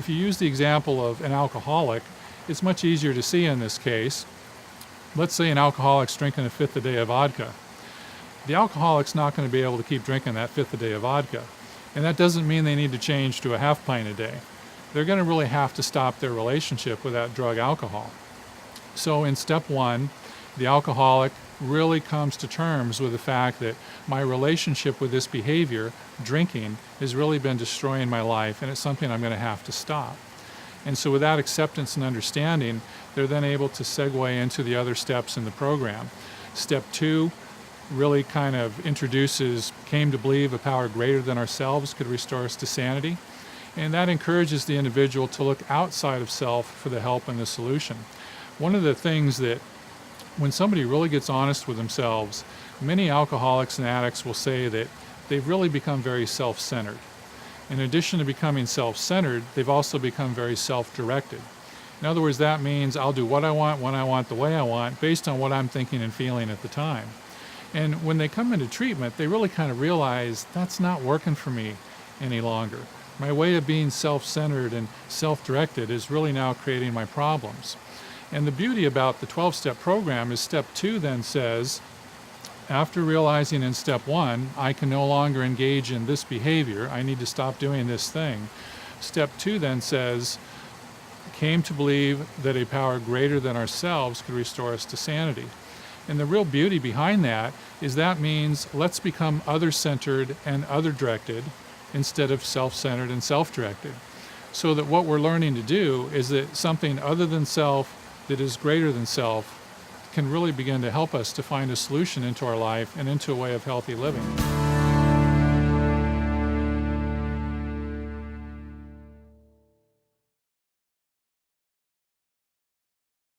if you use the example of an alcoholic, it's much easier to see in this case. Let's say an alcoholic's drinking a fifth a day of vodka. The alcoholic's not going to be able to keep drinking that fifth a day of vodka. And that doesn't mean they need to change to a half pint a day. They're going to really have to stop their relationship with that drug alcohol. So in step one, the alcoholic really comes to terms with the fact that my relationship with this behavior, drinking, has really been destroying my life, and it's something I'm going to have to stop. And so with that acceptance and understanding, they're then able to segue into the other steps in the program. Step two really kind of introduces, came to believe a power greater than ourselves could restore us to sanity. And that encourages the individual to look outside of self for the help and the solution. One of the things that when somebody really gets honest with themselves, many alcoholics and addicts will say that they've really become very self-centered. In addition to becoming self-centered, they've also become very self-directed. In other words, that means I'll do what I want, when I want, the way I want, based on what I'm thinking and feeling at the time. And when they come into treatment, they really kind of realize that's not working for me any longer. My way of being self-centered and self-directed is really now creating my problems. And the beauty about the 12-step program is step two then says, after realizing in step one, I can no longer engage in this behavior, I need to stop doing this thing. Step two then says, came to believe that a power greater than ourselves could restore us to sanity. And the real beauty behind that is that means let's become other-centered and other-directed instead of self-centered and self-directed. So that what we're learning to do is that something other than self that is greater than self can really begin to help us to find a solution into our life and into a way of healthy living.